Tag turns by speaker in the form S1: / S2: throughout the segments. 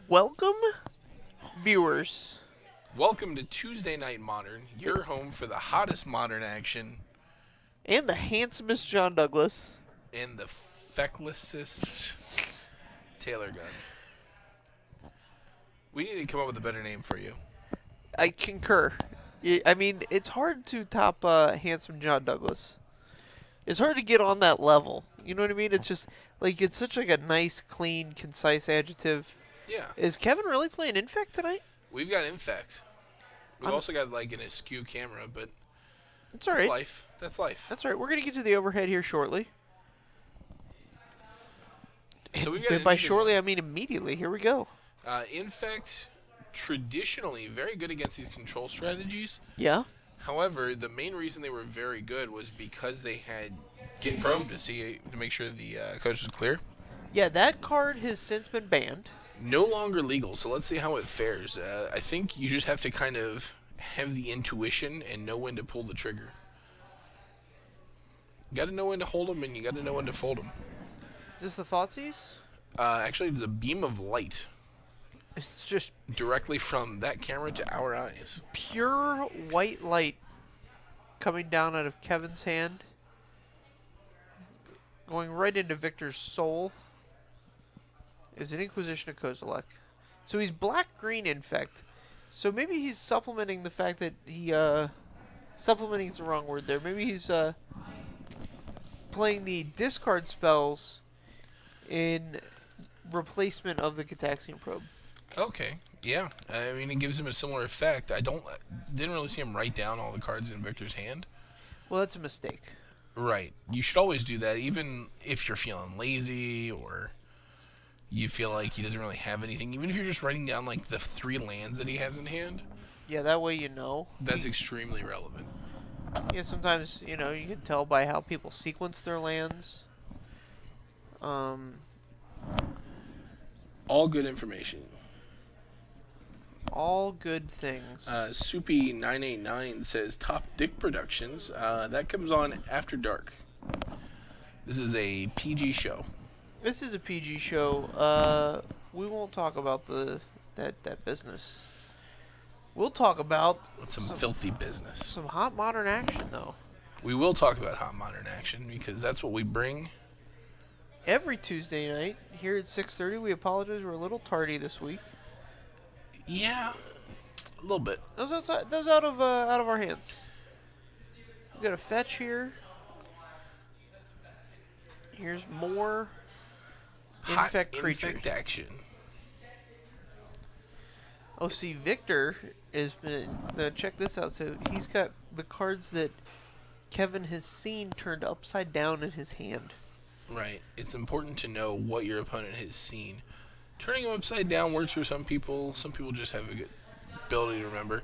S1: Welcome, viewers.
S2: Welcome to Tuesday Night Modern, your home for the hottest modern action
S1: And the handsomest John Douglas.
S2: and the fecklessest Taylor gun. We need to come up with a better name for you.
S1: I concur. I mean, it's hard to top handsome John Douglas. It's hard to get on that level. You know what I mean? It's just, like, it's such like a nice, clean, concise adjective.
S2: Yeah.
S1: Is Kevin really playing Infect tonight?
S2: We've got Infect. We've also got, like, an askew camera, but
S1: It's all right.
S2: that's life. That's life.
S1: That's all right. We're going to get to the overhead here shortly.
S2: So we've got
S1: And
S2: an
S1: by
S2: interesting
S1: shortly,
S2: one.
S1: I mean immediately. Here we go.
S2: Infect, traditionally very good against these control strategies.
S1: Yeah?
S2: However, the main reason they were very good was because they had Get Probe to make sure the coast was clear.
S1: Yeah, that card has since been banned.
S2: No longer legal, so let's see how it fares. I think you just have to kind of have the intuition and know when to pull the trigger. You got to know when to hold them, and you got to know when to fold them.
S1: Is this the Thoughtseize?
S2: Actually, it's a beam of light
S1: It's just
S2: directly from that camera to our eyes.
S1: pure white light coming down out of Kevin's hand, going right into Victor's soul. Is an Inquisition of Kozilek. So he's black-green Infect. So maybe he's supplementing the fact that he, supplementing is the wrong word there. Maybe he's, playing the discard spells in replacement of the Cataxian Probe.
S2: Okay, yeah. I mean, it gives him a similar effect. Didn't really see him write down all the cards in Victor's hand.
S1: Well, that's a mistake.
S2: Right. You should always do that, even if you're feeling lazy or you feel like he doesn't really have anything. Even if you're just writing down, like, the 3 lands that he has in hand,
S1: Yeah, that way you know.
S2: that's extremely relevant.
S1: Yeah, sometimes, you know, you can tell by how people sequence their lands.
S2: All good information.
S1: All good things.
S2: Soupy989 says Top Dick Productions. That comes on after dark. This is a PG show.
S1: This is a PG show. We won't talk about that business. We'll talk about
S2: It's some filthy business.
S1: some hot modern action, though.
S2: We will talk about hot modern action because that's what we bring.
S1: Every Tuesday night here at 6:30. We apologize, we're a little tardy this week.
S2: Yeah, a little bit.
S1: Those out of our hands. We got a fetch here. Here's more Infect
S2: Hot
S1: creatures.
S2: Infect action.
S1: Oh, see, Victor is check this out. So he's got the cards that Kevin has seen turned upside down in his hand.
S2: Right. It's important to know what your opponent has seen. Turning them upside down works for some people. Some people just have a good ability to remember.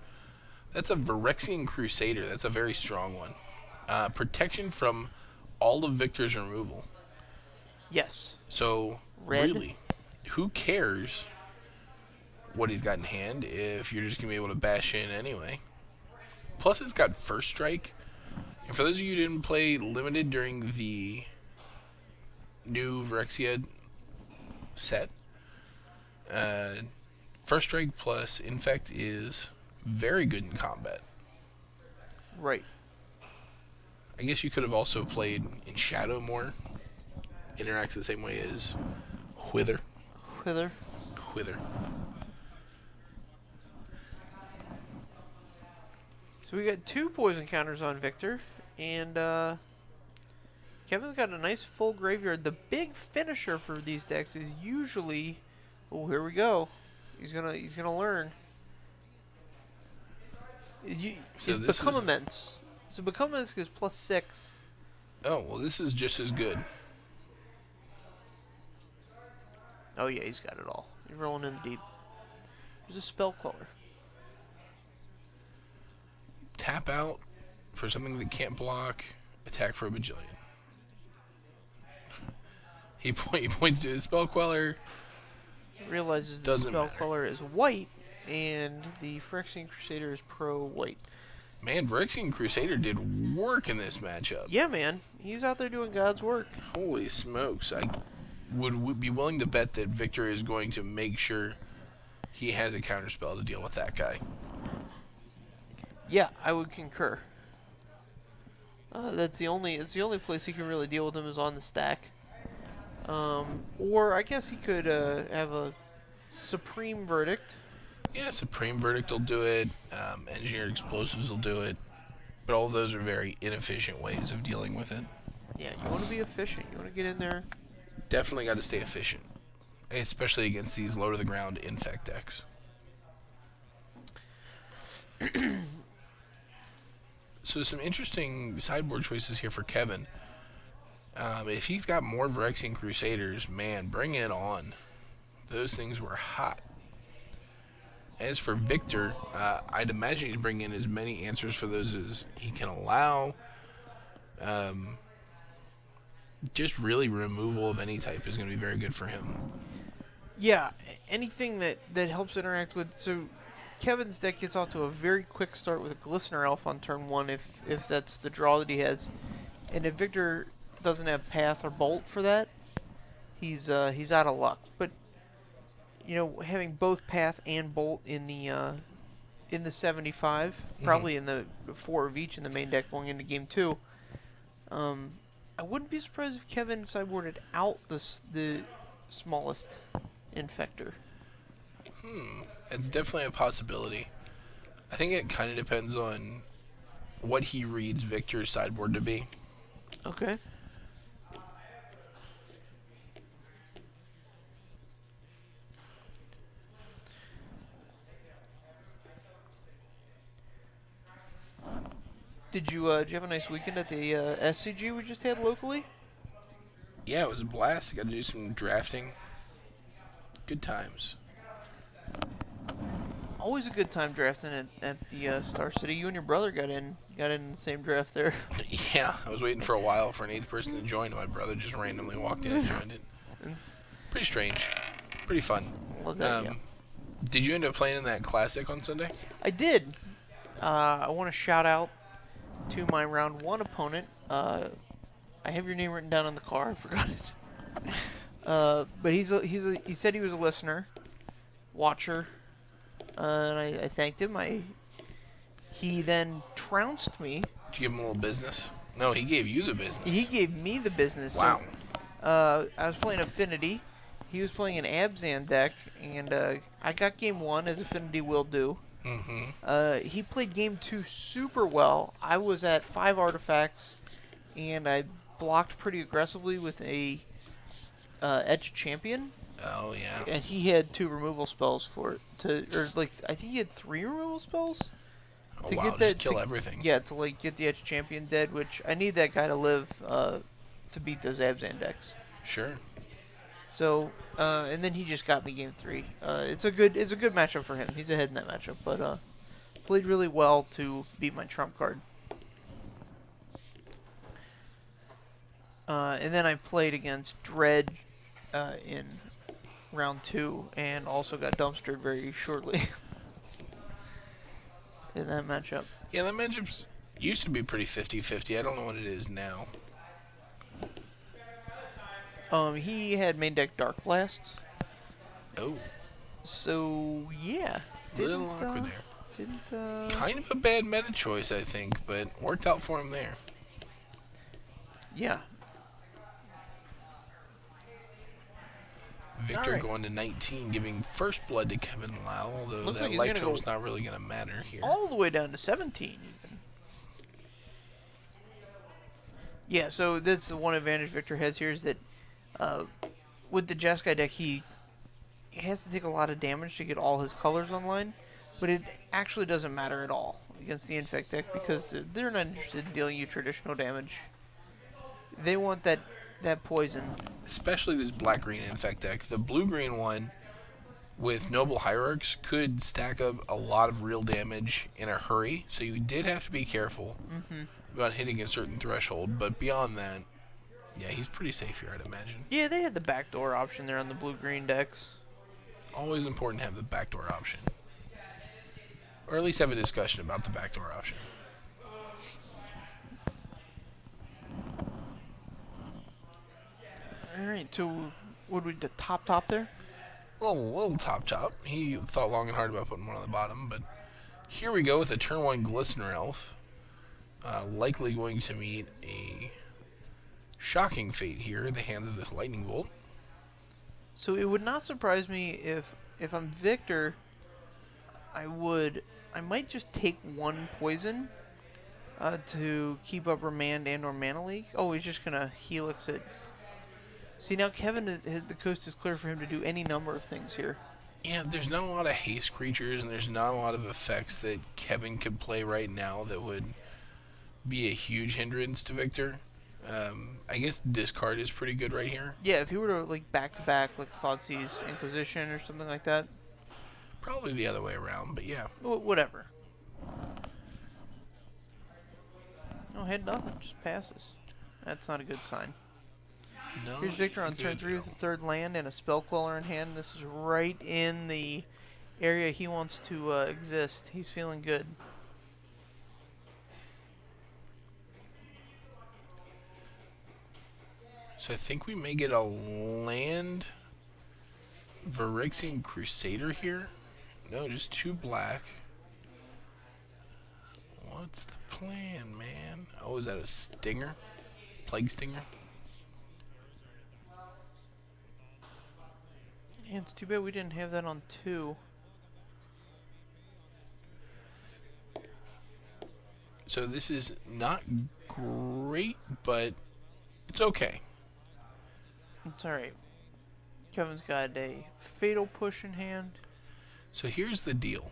S2: That's a Phyrexian Crusader. That's a very strong one. Protection from all of Victor's removal.
S1: Yes.
S2: So,
S1: Red.
S2: really, who cares what he's got in hand if you're just going to be able to bash in anyway? Plus, it's got First Strike. And for those of you who didn't play Limited during the new Phyrexia set, First Strike plus Infect is very good in combat.
S1: Right.
S2: I guess you could have also played in Shadow more. Interacts the same way as Wither.
S1: Wither. So we got 2 poison counters on Victor, and Kevin's got a nice full graveyard. The big finisher for these decks is usually, oh, here we go. He's gonna learn.
S2: So
S1: It's
S2: this
S1: Become
S2: is-
S1: Immense. So Become Immense is +6.
S2: Oh, well, this is just as good.
S1: Oh yeah, he's got it all. He's rolling in the deep. There's a Spell Queller.
S2: Tap out for something that can't block, attack for a bajillion. He points to his Spell Queller.
S1: Realizes the
S2: Doesn't
S1: Spell
S2: matter.
S1: Queller is white, and the Phyrexian Crusader is pro-white.
S2: Man, Phyrexian Crusader did work in this matchup.
S1: Yeah, man. He's out there doing God's work.
S2: Holy smokes. I would be willing to bet that Victor is going to make sure he has a counterspell to deal with that guy.
S1: Yeah, I would concur. It's the only place he can really deal with him is on the stack. Or I guess he could have a Supreme Verdict.
S2: Yeah, Supreme Verdict will do it. Engineered Explosives will do it. But all of those are very inefficient ways of dealing with it.
S1: Yeah, you want to be efficient. You want to get in there.
S2: Definitely got to stay efficient. Especially against these low-to-the-ground Infect decks. So some interesting sideboard choices here for Kevin. If he's got more Phyrexian Crusaders, man, bring it on. Those things were hot. As for Victor, I'd imagine he's bringing in as many answers for those as he can allow. Just really removal of any type is going to be very good for him.
S1: Yeah, anything that helps interact with... So Kevin's deck gets off to a very quick start with a Glistener Elf on turn 1 if that's the draw that he has. And if Victor doesn't have Path or Bolt for that, he's out of luck. But you know, having both Path and Bolt in the 75, probably in the 4 of each in the main deck going into game 2, I wouldn't be surprised if Kevin sideboarded out the smallest Infector.
S2: It's definitely a possibility. I think it kind of depends on what he reads Victor's sideboard to be.
S1: Okay. Did you have a nice weekend at the SCG we just had locally?
S2: Yeah, it was a blast. Got to do some drafting. Good times.
S1: Always a good time drafting at the Star City. You and your brother got in the same draft there.
S2: Yeah, I was waiting for a while for an 8th person to join. My brother just randomly walked in and joined it. Pretty strange. Pretty fun.
S1: Love that, yeah.
S2: Did you end up playing in that Classic on Sunday?
S1: I did. I want to shout out to my round 1 opponent. I have your name written down on the card. I forgot it. But he said he was a listener, watcher, and I thanked him. He then trounced me.
S2: Did you give him a little business? No, he gave you the business.
S1: He gave me the business.
S2: Wow.
S1: So, I was playing Affinity. He was playing an Abzan deck, and I got game 1 as Affinity will do. He played game 2 super well. I was at 5 artifacts, and I blocked pretty aggressively with a Edge Champion.
S2: Oh yeah.
S1: And he had 2 removal spells for it I think he had 3 removal spells.
S2: Oh wow, get that, just kill everything.
S1: Yeah, to get the Edge Champion dead, which I need that guy to live to beat those Abzan decks.
S2: Sure.
S1: So, and then he just got me game 3. It's a good matchup for him. He's ahead in that matchup, but played really well to beat my trump card. And then I played against Dredge in round 2, and also got dumpstered very shortly in that matchup.
S2: Yeah, that matchup used to be pretty 50-50. I don't know what it is now.
S1: He had main deck Dark Blasts.
S2: Oh.
S1: So, yeah.
S2: Little awkward there. Kind of a bad meta choice, I think, but worked out for him there.
S1: Yeah.
S2: Victor going to 19, giving first blood to Kevin Liao, although looks that like life total is not really going to matter here.
S1: All the way down to 17, even. Yeah, so that's the one advantage Victor has here is that with the Jeskai deck, he has to take a lot of damage to get all his colors online, but it actually doesn't matter at all against the Infect deck because they're not interested in dealing you traditional damage. They want that poison.
S2: Especially this black-green Infect deck. The blue-green one with Noble Hierarchs could stack up a lot of real damage in a hurry, so you did have to be careful about hitting a certain threshold, but beyond that, yeah, he's pretty safe here, I'd imagine.
S1: Yeah, they had the backdoor option there on the blue-green decks.
S2: Always important to have the backdoor option. Or at least have a discussion about the backdoor option.
S1: Alright, so what would we do? Top there?
S2: little top. He thought long and hard about putting one on the bottom, but here we go with a turn 1 Glistener Elf. Likely going to meet a shocking fate here at the hands of this Lightning Bolt.
S1: So it would not surprise me if I'm Victor, I might just take one poison to keep up Remand and or Mana Leak. Oh, he's just gonna Helix it. See, now Kevin, the coast is clear for him to do any number of things here.
S2: Yeah, there's not a lot of haste creatures, and there's not a lot of effects that Kevin could play right now that would be a huge hindrance to Victor. I guess discard is pretty good right here.
S1: Yeah, if he were to like back like Thoughtseize Inquisition or something like that.
S2: Probably the other way around, but yeah.
S1: Whatever. No, had nothing, just passes. That's not a good sign.
S2: No.
S1: Here's Victor on turn 3 with a third land and a Spell Queller in hand. This is right in the area he wants to exist. He's feeling good.
S2: So I think we may get a land Phyrexian Crusader here. No, just 2 black. What's the plan, man? Oh, is that a Stinger? Plague Stinger?
S1: Yeah, it's too bad we didn't have that on 2.
S2: So this is not great, but it's okay.
S1: It's alright. Kevin's got a Fatal Push in hand.
S2: So here's the deal.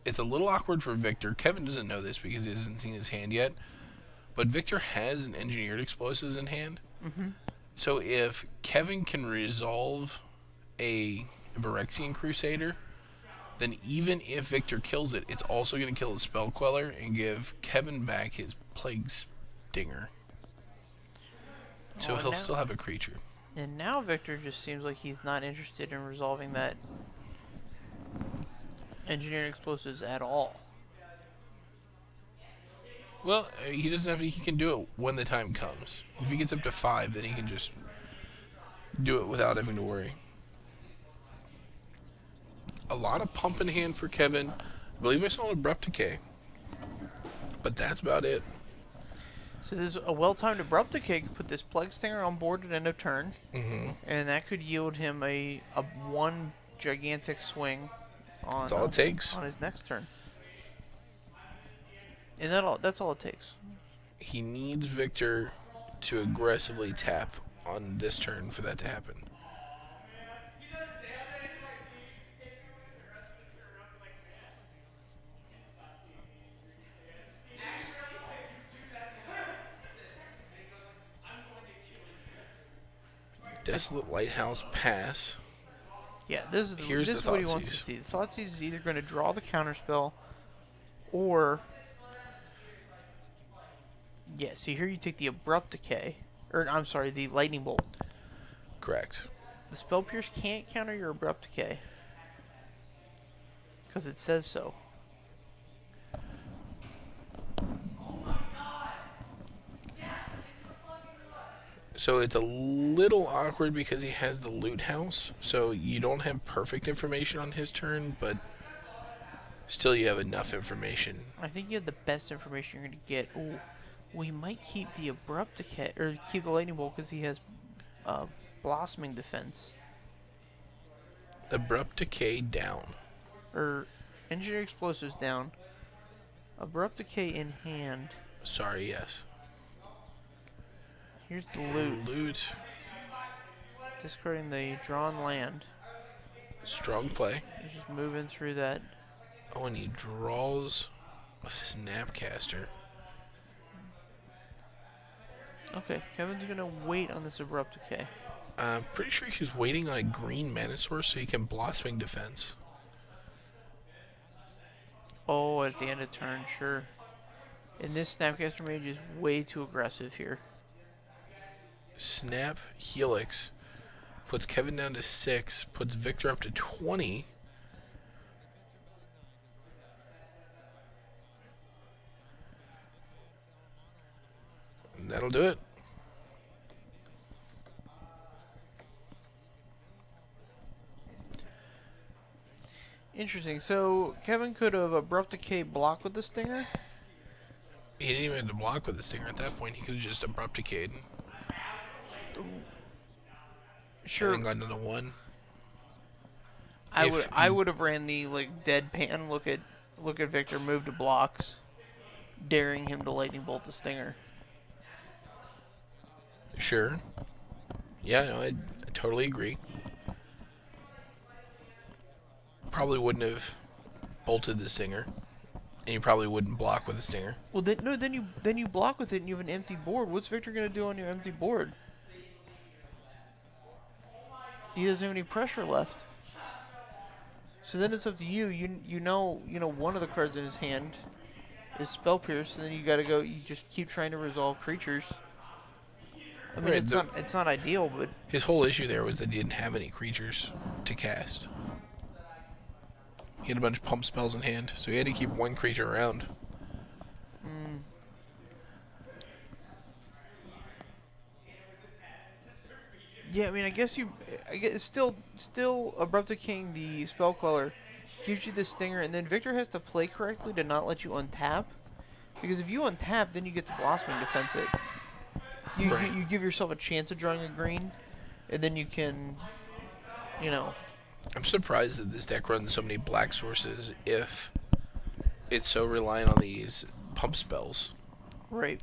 S2: It's a little awkward for Victor. Kevin doesn't know this because he hasn't seen his hand yet. But Victor has an Engineered Explosives in hand.
S1: Mm-hmm.
S2: So if Kevin can resolve a Phyrexian Crusader, then even if Victor kills it, it's also going to kill the Spell Queller and give Kevin back his Plague Stinger. So he'll still have a creature.
S1: And now Victor just seems like he's not interested in resolving that Engineering Explosives at all.
S2: Well, he doesn't have to. He can do it when the time comes. If he gets up to 5, then he can just do it without having to worry. A lot of pump in hand for Kevin. I believe I saw an Abrupt Decay. But that's about it.
S1: So there's a well-timed Abrupt Decay could put this Plague Stinger on board at end of turn.
S2: Mm-hmm.
S1: And that could yield him a one gigantic swing on,
S2: That's all it takes.
S1: on his next turn. And that's all it takes.
S2: He needs Victor to aggressively tap on this turn for that to happen. Desolate Lighthouse pass.
S1: Yeah, this is
S2: Here's
S1: this is
S2: the
S1: what he wants to
S2: Thoughtseize.
S1: see. The Thoughtseize is either going to draw the counterspell, or yeah. See here, you take the Abrupt Decay, or I'm sorry, the Lightning Bolt.
S2: Correct.
S1: The Spell Pierce can't counter your Abrupt Decay because it says so.
S2: So it's a little awkward because he has the loot house, so you don't have perfect information on his turn, but still you have enough information.
S1: I think you have the best information you're going to get. Ooh, we might keep the Abrupt Decay, or keep the Lightning Bolt because he has Blossoming Defense.
S2: Abrupt Decay down.
S1: Or Engineer Explosives down. Abrupt Decay in hand.
S2: Sorry, yes.
S1: Here's the loot.
S2: Loot.
S1: Discarding the drawn land.
S2: Strong play.
S1: He's just moving through that.
S2: Oh, and he draws a Snapcaster.
S1: Okay, Kevin's gonna wait on this Abrupt Decay.
S2: I'm pretty sure he's waiting on a green mana source so he can Blossoming Defense.
S1: Oh, at the end of turn, sure. And this Snapcaster Mage is way too aggressive here.
S2: Snap Helix puts Kevin down to 6, puts Victor up to 20. And that'll do it.
S1: Interesting. So Kevin could have abrupt decay block with the stinger.
S2: He didn't even have to block with the stinger at that point. He could have just abrupt decayed.
S1: Sure.
S2: And then gone to the 1.
S1: I would have ran the like deadpan look at Victor move to blocks, daring him to lightning bolt the stinger.
S2: Sure. Yeah, no, I totally agree. Probably wouldn't have bolted the stinger, and you probably wouldn't block with the stinger.
S1: Well, then you block with it and you have an empty board. What's Victor gonna do on your empty board? He doesn't have any pressure left. So then it's up to you. You know one of the cards in his hand is Spell Pierce, and then you gotta go. You just keep trying to resolve creatures. I mean,
S2: Right,
S1: it's not ideal, but
S2: his whole issue there was that he didn't have any creatures to cast. He had a bunch of pump spells in hand, so he had to keep one creature around.
S1: yeah, I mean, I guess still abrupt decaying the spell queller gives you the stinger, and then Victor has to play correctly to not let you untap, because if you untap, then you get the blossoming defense it.
S2: Right.
S1: You give yourself a chance of drawing a green, and then you can,
S2: I'm surprised that this deck runs so many black sources if it's so reliant on these pump spells.
S1: Right.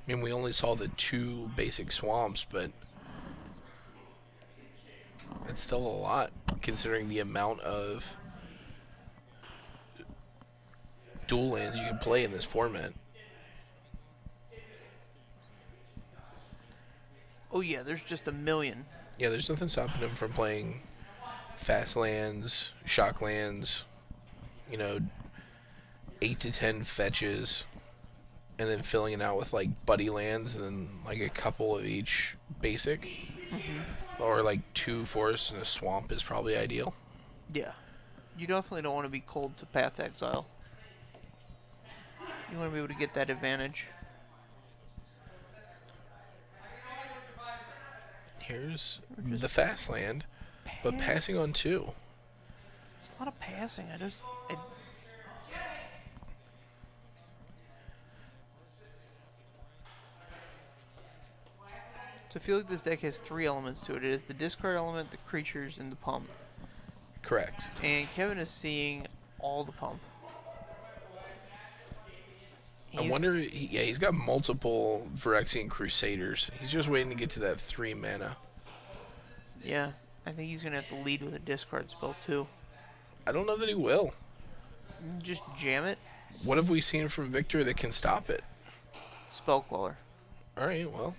S2: I mean, we only saw the 2 basic swamps, but it's still a lot considering the amount of dual lands you can play in this format.
S1: Oh yeah, there's just a million.
S2: Yeah, there's nothing stopping him from playing fast lands, shock lands, 8 to 10 fetches, and then filling it out with like buddy lands and then like a couple of each basic. Or like 2 forests and a swamp is probably ideal.
S1: Yeah. You definitely don't want to be cold to Path Exile. You want to be able to get that advantage.
S2: Here's the fast land, but passing on 2.
S1: There's a lot of passing. So I feel like this deck has 3 elements to it. It is the discard element, the creatures, and the pump.
S2: Correct.
S1: And Kevin is seeing all the pump.
S2: I wonder, he's got multiple Phyrexian Crusaders. He's just waiting to get to that 3 mana.
S1: Yeah, I think he's going to have to lead with a discard spell too.
S2: I don't know that he will.
S1: Just jam it.
S2: What have we seen from Victor that can stop it?
S1: Spell Queller.
S2: Alright, well,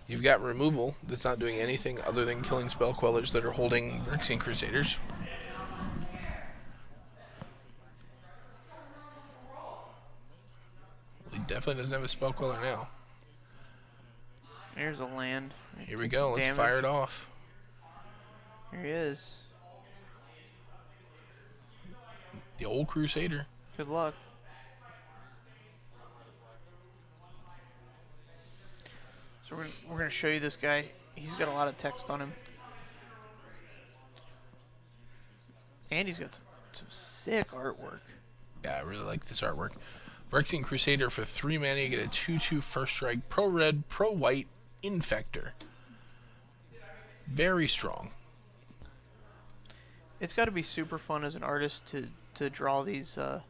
S2: you've got removal that's not doing anything other than killing spell quellers that are holding Phyrexian Crusaders. He definitely doesn't have a spell queller now.
S1: There's a land.
S2: Here we go. Let's fire it off.
S1: Here he is.
S2: The old Crusader.
S1: Good luck. So we're gonna show you this guy. He's got a lot of text on him, and he's got some sick artwork.
S2: Yeah, I really like this artwork. Phyrexian Crusader for 3 mana, you get a 2/2 first strike, pro red, pro white, infector. Very strong.
S1: It's got to be super fun as an artist to draw these.
S2: The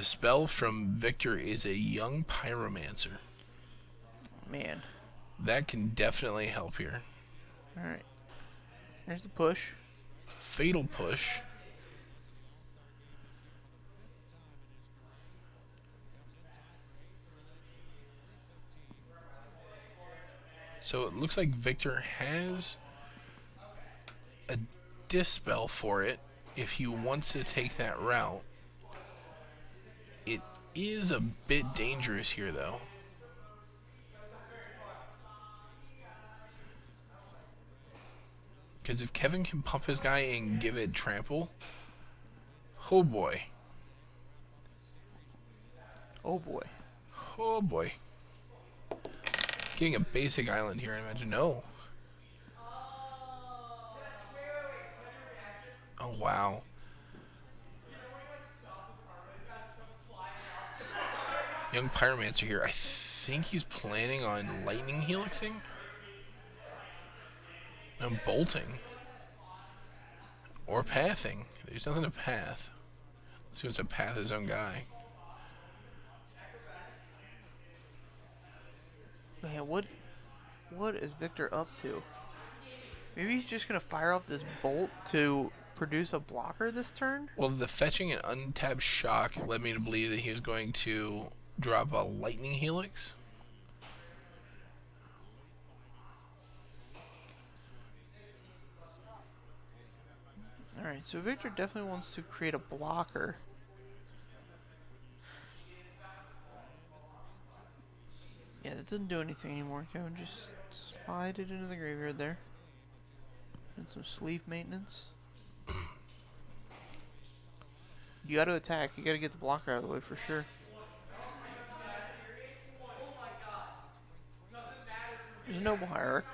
S2: spell from Victor is a young pyromancer.
S1: Man.
S2: That can definitely help here.
S1: All right. There's the push.
S2: Fatal push. So it looks like Victor has a dispel for it if he wants to take that route. It is a bit dangerous here, though. Because if Kevin can pump his guy and give it trample, oh boy.
S1: Oh boy.
S2: Oh boy. Getting a basic island here, I imagine. No. Oh, wow. Young Pyromancer here. I think he's planning on lightning helixing. And bolting. Or pathing. There's nothing to path. Let's see what's a path his own guy.
S1: Man, what is Victor up to? Maybe he's just gonna fire off this bolt to produce a blocker this turn?
S2: Well, the fetching and untapped shock led me to believe that he was going to drop a lightning helix.
S1: Alright, so Victor definitely wants to create a blocker. Yeah, that doesn't do anything anymore. Kevin, just slide it into the graveyard there. And some sleeve maintenance. You gotta attack. You gotta get the blocker out of the way for sure. There's a Noble Hierarch.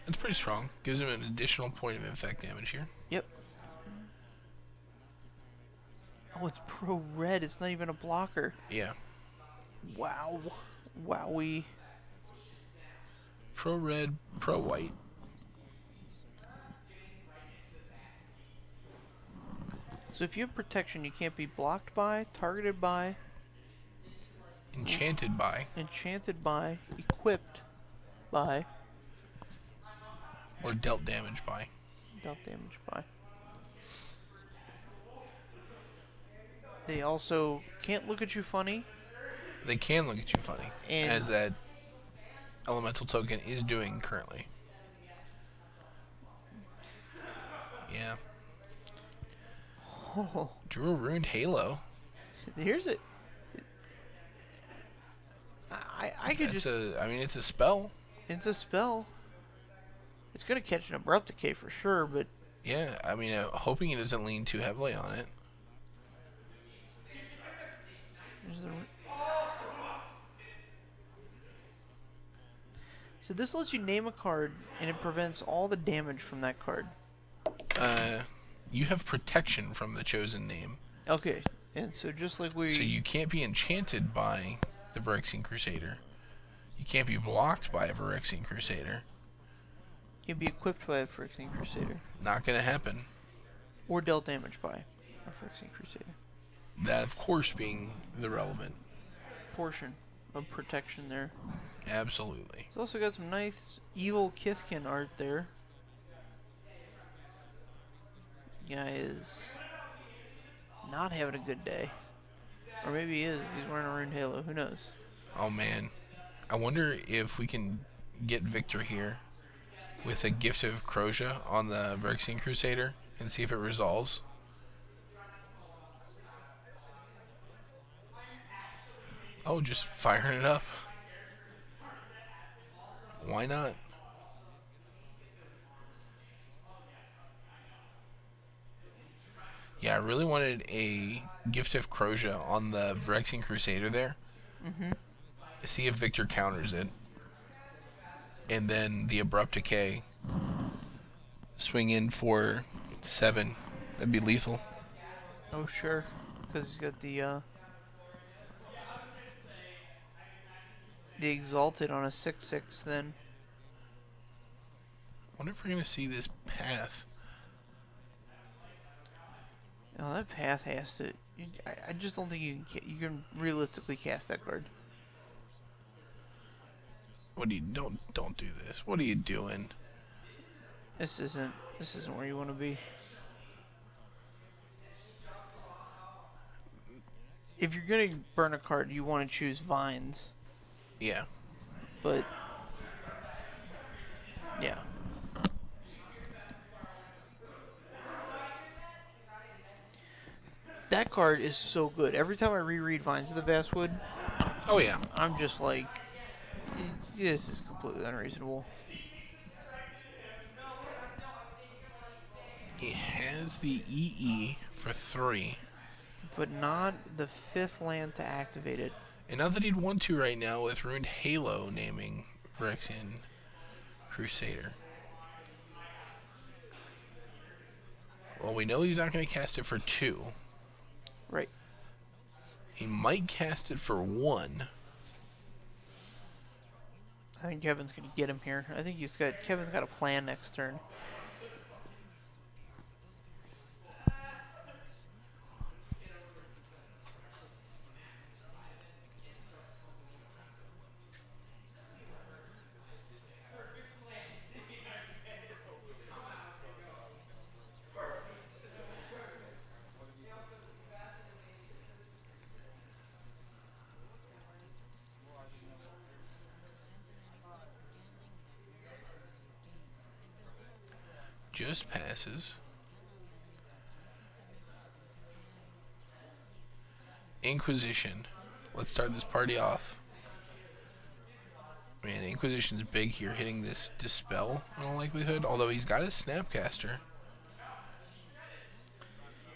S2: It's pretty strong. Gives him an additional point of infect damage here.
S1: Yep. Oh, it's pro red. It's not even a blocker.
S2: Yeah.
S1: Wow. Wowie.
S2: Pro red, pro white.
S1: So if you have protection, you can't be blocked by, targeted by,
S2: Enchanted by,
S1: equipped by,
S2: or dealt damage by.
S1: They also can't look at you funny.
S2: They can look at you funny,
S1: And
S2: as that elemental token is doing currently. Yeah.
S1: oh,
S2: Drew a ruined halo.
S1: here's it. I could
S2: It's
S1: just.
S2: I mean, it's a spell.
S1: It's a spell. It's gonna catch an abrupt decay for sure, but
S2: Yeah, I mean, hoping it doesn't lean too heavily on it.
S1: there's the. So this lets you name a card, and it prevents all the damage from that card.
S2: You have protection from the chosen name.
S1: Okay, and so just like we.
S2: So you can't be enchanted by the Phyrexian Crusader. You can't be blocked by a Phyrexian Crusader.
S1: You'd be equipped by a Phyrexian Crusader.
S2: Not gonna happen.
S1: Or dealt damage by a Phyrexian Crusader.
S2: That, of course, being the relevant.
S1: Portion of protection there.
S2: Absolutely.
S1: It's also got some nice evil Kithkin art there. Guy is not having a good day. Or maybe he is if he's wearing a ruined halo. Who knows?
S2: Oh man. I wonder if we can get Victor here with a Gift of Crosia on the Phyrexian Crusader and see if it resolves. Oh, just firing it up. Why not? Yeah, I really wanted a Gift of Crosia on the Phyrexian Crusader there. See if Victor counters it. And then the Abrupt Decay. Swing in for 7. That'd be lethal.
S1: Oh, sure. Because he's got the Exalted on a 6/6 then.
S2: Wonder if we're going to see this path.
S1: Oh, that path has to. I just don't think you can realistically cast that card.
S2: What do you don't do this? What are you doing?
S1: This isn't where you want to be. If you're gonna burn a card, you want to choose Vines.
S2: Yeah.
S1: But yeah. That card is so good. Every time I reread Vines of the Vastwood,
S2: Oh yeah.
S1: I'm just like, this is completely unreasonable.
S2: He has the EE for 3.
S1: But not the 5th land to activate it.
S2: And not that he'd want to right now with Ruined Halo naming Phyrexian Crusader. Well, we know he's not going to cast it for 2.
S1: Right.
S2: He might cast it for 1.
S1: I think Kevin's gonna get him here. I think Kevin's got a plan next turn.
S2: Just passes. Inquisition. Let's start this party off. Man, Inquisition's big here, hitting this Dispel in all likelihood, although he's got his Snapcaster.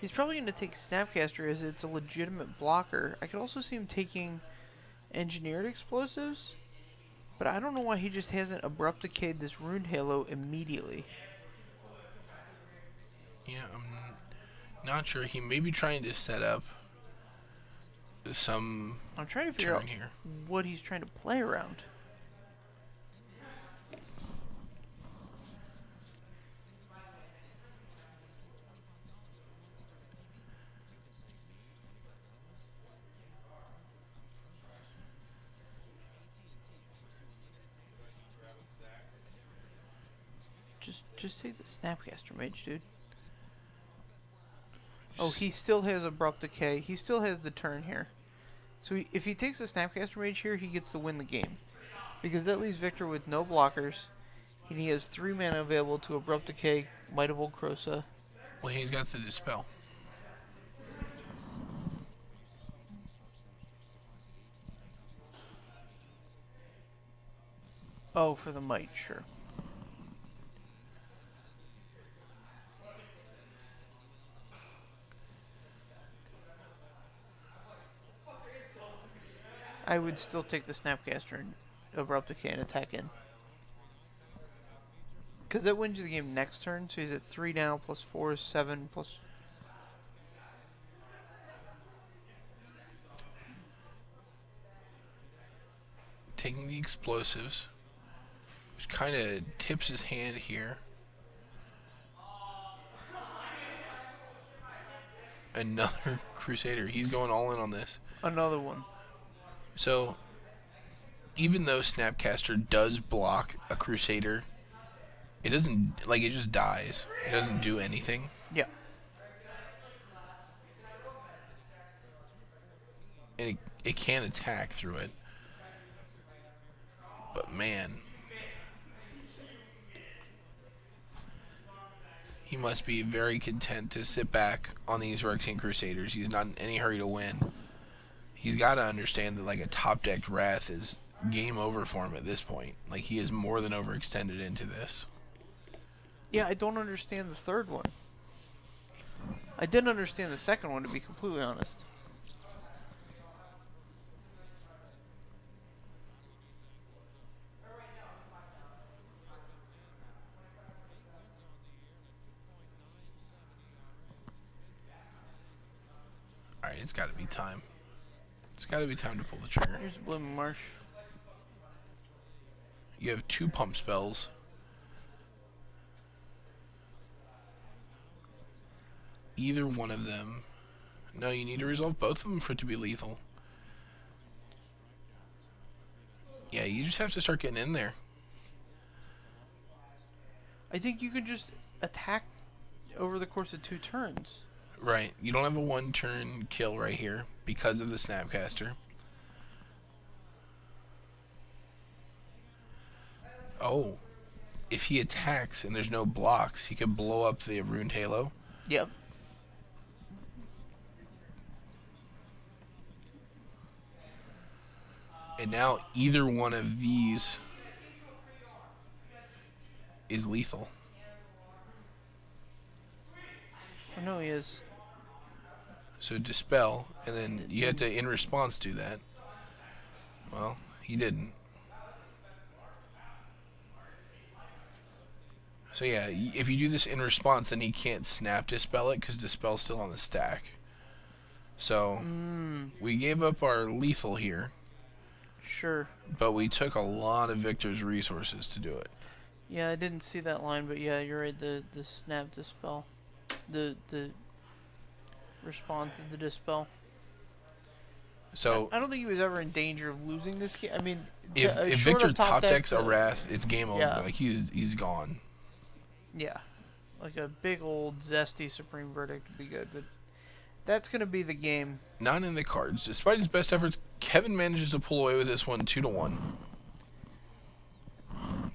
S1: He's probably going to take Snapcaster as it's a legitimate blocker. I could also see him taking Engineered Explosives, but I don't know why he just hasn't Abrupt Decayed this Rune Halo immediately.
S2: Yeah, I'm not sure. He may be trying to set up some
S1: I'm trying to figure out
S2: here.
S1: what he's trying to play around. Just take the Snapcaster Mage, dude. Oh, he still has Abrupt Decay. He still has the turn here. So if he takes the Snapcaster Mage here, he gets to win the game. Because that leaves Victor with no blockers. And he has 3 mana available to Abrupt Decay, Might of Old Krosa.
S2: Well, he's got the Dispel.
S1: Oh, for the Might, sure. I would still take the Snapcaster and Abrupt Decay and attack in. Because that wins you the game next turn, so he's at 3 now, plus 4 is 7, plus...
S2: Taking the explosives, which kind of tips his hand here. Another Crusader. He's going all in on this.
S1: Another one.
S2: So, even though Snapcaster does block a Crusader, it doesn't, like, it just dies. It doesn't do anything.
S1: Yeah.
S2: And it can attack through it. But man, he must be very content to sit back on these Phyrexian Crusaders. He's not in any hurry to win. He's got to understand that, like, a top-decked Wrath is game over for him at this point. Like, he is more than overextended into this.
S1: Yeah, I don't understand the third one. I didn't understand the second one, to be completely honest.
S2: Alright, it's got to be time. It's got to be time to pull the trigger.
S1: Here's Blooming Marsh.
S2: You have 2 pump spells. Either one of them. No, you need to resolve both of them for it to be lethal. Yeah, you just have to start getting in there.
S1: I think you can just attack over the course of 2 turns.
S2: Right. You don't have a 1-turn kill right here because of the Snapcaster. Oh. If he attacks and there's no blocks, he could blow up the Ruined Halo.
S1: Yep.
S2: And now either one of these is lethal.
S1: I know he is.
S2: So Dispel, and then you had to, in response, do that. Well, he didn't. So yeah, if you do this in response, then he can't snap Dispel it because Dispel's still on the stack. So we gave up our lethal here.
S1: Sure.
S2: But we took a lot of Victor's resources to do it.
S1: Yeah, I didn't see that line, but yeah, you're right. The snap Dispel, the response to the Dispel.
S2: So
S1: I don't think he was ever in danger of losing this game. I mean,
S2: if Victor top decks a Wrath, it's game over.
S1: Yeah.
S2: Like he's gone.
S1: Yeah, like a big old zesty Supreme Verdict would be good, but that's gonna be the game.
S2: Not in the cards. Despite his best efforts, Kevin manages to pull away with this one 2-1.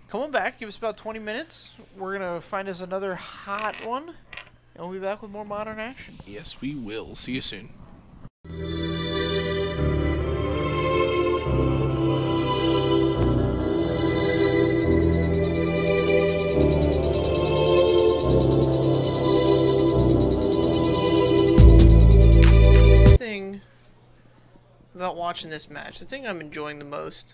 S1: Come on back. Give us about 20 minutes. We're gonna find us another hot one, and we'll be back with more Modern action.
S2: Yes, we will. See you soon.
S1: Thing about watching this match, the thing I'm enjoying the most